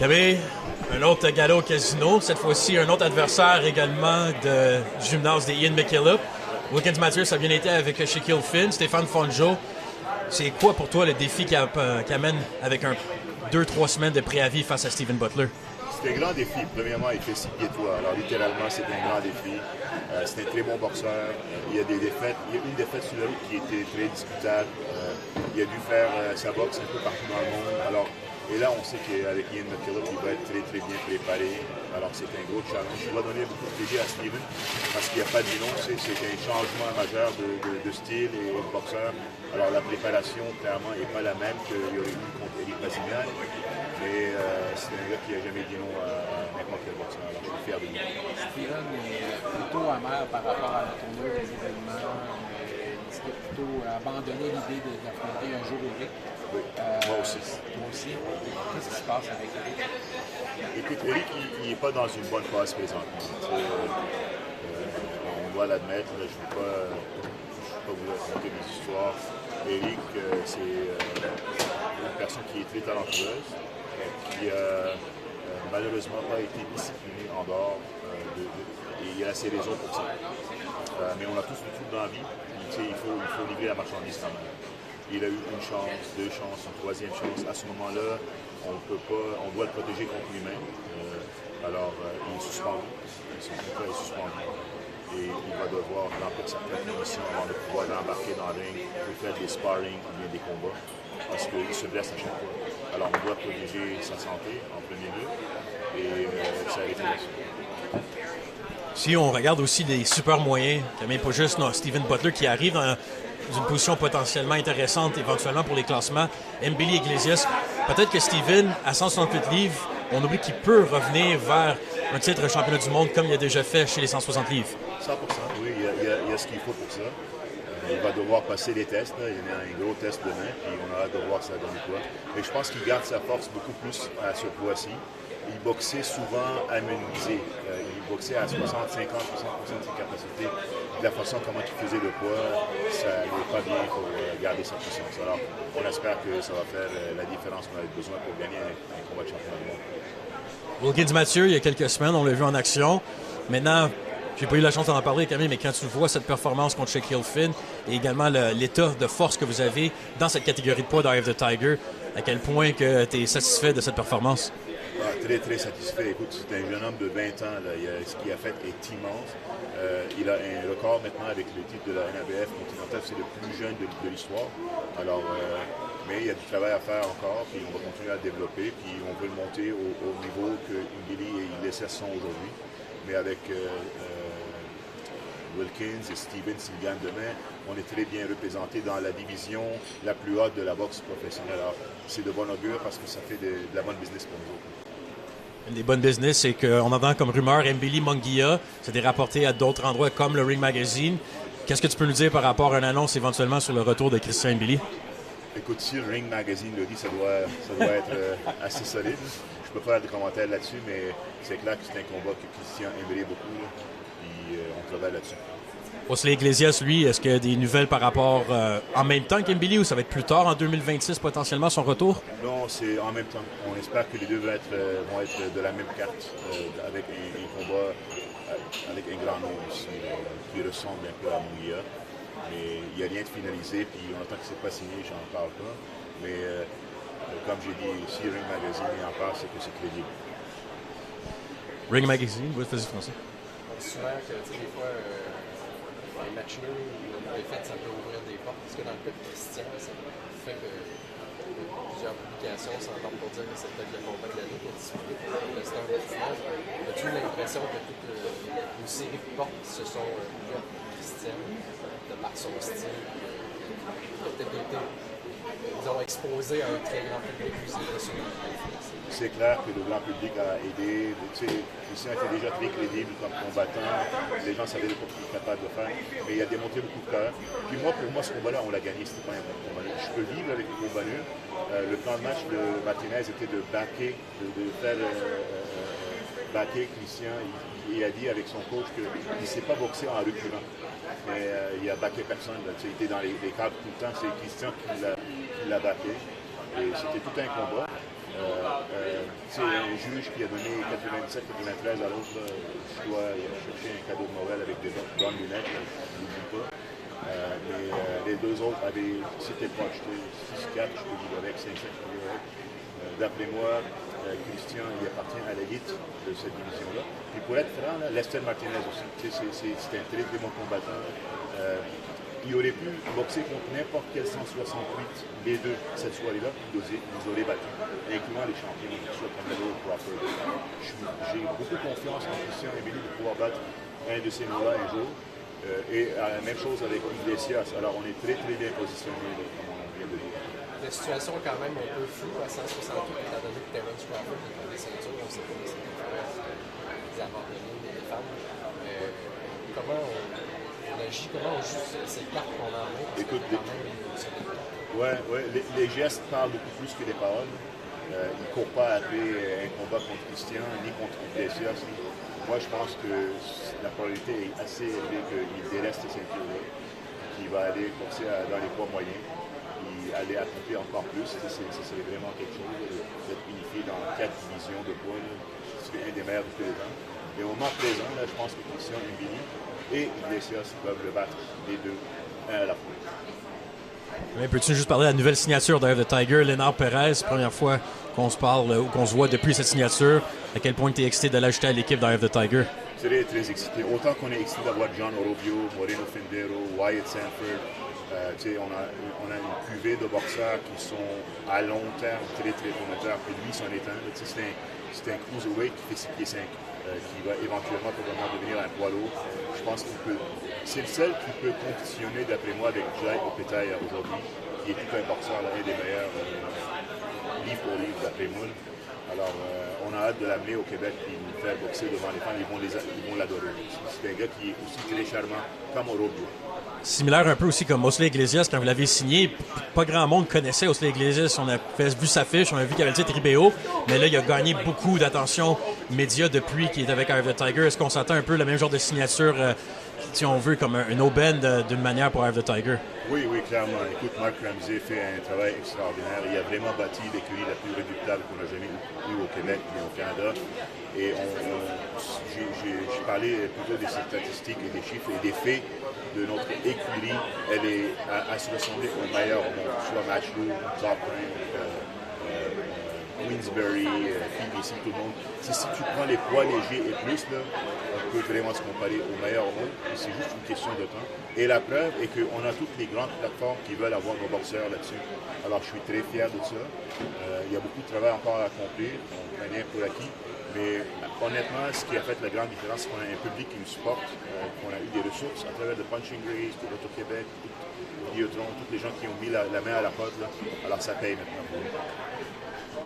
Camille, un autre gala au casino, cette fois-ci un autre adversaire également du gymnase de Ian McKillop. Wilkins Mathieu, ça a bien été avec Shaquille Finn, Stéphane Fonjo. C'est quoi pour toi le défi qui amène avec 2-3 semaines de préavis face à Steven Butler? C'est un grand défi. Premièrement, il fait 6 pieds 3. Alors littéralement, c'est un grand défi. C'est un très bon boxeur. Il y a des défaites. Il y a une défaite sur la route qui était très discutable. Il a dû faire sa boxe un peu partout dans le monde. Alors, et là, on sait qu'avec Ian McKillop, il va être très, très bien préparé. Alors, c'est un gros challenge. Il va donner beaucoup de plaisir à Steven parce qu'il n'y a pas de bilan. C'est un changement majeur de style et de boxeur. Alors, la préparation, clairement, n'est pas la même qu'il y aurait eu contre Eric Bazimian. Mais c'est un gars qui n'a jamais dit non à n'importe quel boxeur. Alors, je suis fier de lui. Steven est plutôt amer par rapport à la tournure des événements. Il serait plutôt abandonné l'idée d'affronter un jour Eric. Oui, moi aussi. Toi aussi. Qu'est-ce qui se passe avec Eric? Écoute, Eric, il n'est pas dans une bonne phase présentement. On doit l'admettre. Je ne vais pas vous raconter des histoires. Eric, c'est une personne qui est très talentueuse, qui a malheureusement pas été disciplinée en dehors et il y a ses raisons pour ça. Mais on a tous des trucs dans la vie. Il faut livrer la marchandise quand même. Il a eu une chance, deux chances, une troisième chance. À ce moment-là, on doit le protéger contre lui-même. Alors, il est suspendu. Son contrat est suspendu. Et il va devoir remplir certaines conditions avant de pouvoir l'embarquer dans le ring pour faire des sparring ou bien des combats. Parce qu'il se blesse à chaque fois. Alors, on doit protéger sa santé en premier lieu. Et ça a été là-dessus. Si on regarde aussi des super moyens, Camille, pas juste Steven Butler qui arrive dans une position potentiellement intéressante éventuellement pour les classements, Mbili Iglesias, peut-être que Steven, à 168 livres, on oublie qu'il peut revenir vers un titre championnat du monde comme il a déjà fait chez les 160 livres. 100%, oui, il y a ce qu'il faut pour ça. Il va devoir passer les tests. Là. Il y a un gros test demain, puis on a hâte de voir ça donne quoi. Mais je pense qu'il garde sa force beaucoup plus à ce poids-ci. Il boxait souvent amenuisé. Il boxait à 60, 50, 60% de ses capacités. De la façon comment il faisait le poids, ça n'est pas bien pour garder sa puissance. Alors, on espère que ça va faire la différence qu'on a besoin pour gagner un combat de championnat du monde. Wilkins Mathieu, il y a quelques semaines, on l'a vu en action. Maintenant, j'ai pas eu la chance d'en parler, Camille, mais quand tu vois cette performance contre Shaquille Finn et également l'état de force que vous avez dans cette catégorie de poids dans Eye of the Tiger, à quel point tu es satisfait de cette performance? Très, très satisfait. Écoute, c'est un jeune homme de 20 ans. Là. Ce qu'il a fait est immense. Il a un record maintenant avec le titre de la NABF continentale. C'est le plus jeune de l'histoire. Alors, mais il y a du travail à faire encore, puis on va continuer à le développer, puis on veut le monter au niveau que Mbili et Iglesias sont aujourd'hui. Mais avec Wilkins et Steven, s'ils gagnent demain, on est très bien représenté dans la division la plus haute de la boxe professionnelle. Alors, c'est de bon augure parce que ça fait de la bonne business pour nous autres. Une des bonnes business, c'est qu'on entend comme rumeur Mbili Munguia. C'était rapporté à d'autres endroits comme le Ring Magazine. Qu'est-ce que tu peux nous dire par rapport à une annonce éventuellement sur le retour de Christian Mbili? Écoute, si le Ring Magazine le dit, ça doit être assez solide. Je peux pas faire de commentaires là-dessus, mais c'est clair que c'est un combat que Christian aimerait beaucoup. Là. Puis on travaille là-dessus. Wesley Iglesias, lui, est-ce qu'il y a des nouvelles par rapport en même temps qu'Mbili ou ça va être plus tard en 2026 potentiellement son retour? Non, c'est en même temps. On espère que les deux vont être de la même carte avec un combat avec un grand nom aussi qui ressemble un peu à Munguia. Mais il n'y a rien de finalisé, puis en tant que c'est pas signé, j'en parle pas. Mais comme j'ai dit, si Ring Magazine en parle, c'est que c'est crédible. Ring Magazine, oui, vas-y français. On dit souvent que des fois, les matchs nuls ou une défaite, ça peut ouvrir des portes. Parce que dans le cas de Christian, ça fait que plusieurs publications s'entendent pour dire que c'est peut-être le combat de l'année pour disputer le stand de finale. As-tu l'impression que toute une série de portes se sont ouvertes pour Christian de par son style? Il a peut-être été, disons, exposé à un très grand public aussi. C'est clair que le grand public a aidé. Christian était déjà très crédible comme combattant. Les gens savaient pas ce qu'il est capable de faire. Mais il a démontré beaucoup de cœur. Puis moi, pour moi, ce combat-là, on l'a gagné. C'était pas un bon combat. Je peux vivre avec le combat nul. Le plan de match de Martinez était de backer, de faire backer Christian. Il a dit avec son coach qu'il ne s'est pas boxé en reculant. Mais il a backé personne. Là. Il était dans les cadres tout le temps. C'est Christian qui l'a backé. Et c'était tout un combat. c'est un juge qui a donné 97-93 à l'autre, je dois chercher un cadeau de Noël avec des bonnes lunettes, je ne dis pas. Mais les deux autres avaient, c'était pas acheté 6-4, je peux vivre avec, 5-5, je peux vivre avec. D'après moi, Christian, il appartient à l'élite de cette division-là. Et pour être franc, là, Lester Martinez aussi, c'est un très bon combattant. Il aurait pu boxer contre n'importe quel 168, les deux, cette soirée-là, nous aurait battus, incluant les champions, soit Canelo ou Crawford. J'ai beaucoup confiance en Christian Mbili de pouvoir battre un de ces noms-là un jour. Et la même chose avec Iglesias. Alors on est très bien positionné, comme on vient de dire. La situation est quand même un peu floue à 168, étant donné que Terence Crawford est des ceintures, on ne sait pas si c'est des abandonnés, des femmes. Comment on agit, comment on joue ces cartes qu'on a en main? Écoute, les gestes parlent beaucoup plus que les paroles. Il ne court pas après un combat contre Christian, ni contre Iglesias. Moi, je pense que la probabilité est assez élevée qu'il délaisse ces ceintures-là, qu'il va aller boxer dans les poids moyens. Aller accomplir encore plus, ça serait vraiment quelque chose d'être unifié dans 4 divisions de poids. C'est un des meilleurs de tous les temps. Et au moment présent, là, je pense que Christian Mbili et Iglesias peuvent le battre, les deux, un à la fois. Mais peux-tu juste parler de la nouvelle signature d'Eye of the Tiger, Léonard Perez, première fois qu'on se parle ou qu'on se voit depuis cette signature, à quel point tu es excité de l'ajouter à l'équipe d'Eye of the Tiger? Très excité. Autant qu'on est excité d'avoir John Orobio, Moreno Fendero, Wyatt Sanford. On a une cuvée de boxeurs qui sont à long terme très prometteurs. Puis lui, c'en est un. C'est un cruiserweight qui fait 6 pieds 5, qui va éventuellement probablement devenir un poids lourd. Je pense qu'il peut. C'est le seul qui peut compétitionner, d'après moi, avec Jai Opetaia aujourd'hui, qui est tout un boxeur, un des meilleurs livre pour livre, d'après moi. Alors, on a hâte de l'amener au Québec et de le faire boxer devant les fans. Ils vont l'adorer. C'est un gars qui est aussi très charmant, comme Orobio. Similaire un peu aussi comme Osley Iglesias, quand vous l'avez signé, pas grand monde connaissait Osley Iglesias. On a vu sa fiche, on a vu qu'il avait le titre IBO, mais là, il a gagné beaucoup d'attention média depuis qu'il est avec Eye of the Tiger. Est-ce qu'on s'attend un peu le même genre de signature, si on veut, comme un no-bend d'une manière pour Eye of the Tiger? Oui, clairement. Écoute, Mark Ramsey fait un travail extraordinaire. Il a vraiment bâti l'écurie la plus redoutable qu'on a jamais eue au Québec mais au Canada. Et j'ai parlé plutôt des statistiques et des chiffres et des faits de notre écurie. Elle est à se ressembler au meilleur au monde, soit Matchroom, Top Rank, Queensberry, PBC, tout le monde. Si tu prends les poids légers et plus, là, on peut vraiment se comparer au meilleur au monde. C'est juste une question de temps. Et la preuve est qu'on a toutes les grandes plateformes qui veulent avoir nos boxeurs là-dessus. Alors, je suis très fier de ça. Il y a beaucoup de travail encore à accomplir. On ne prend rien pour acquis. Mais honnêtement, ce qui a fait la grande différence, c'est qu'on a un public qui nous supporte, qu'on a eu des ressources à travers de Punching Grace, de l'Auto-Québec, Vidéotron, tous les gens qui ont mis la main à la porte. Là. Alors, ça paye maintenant pour nous.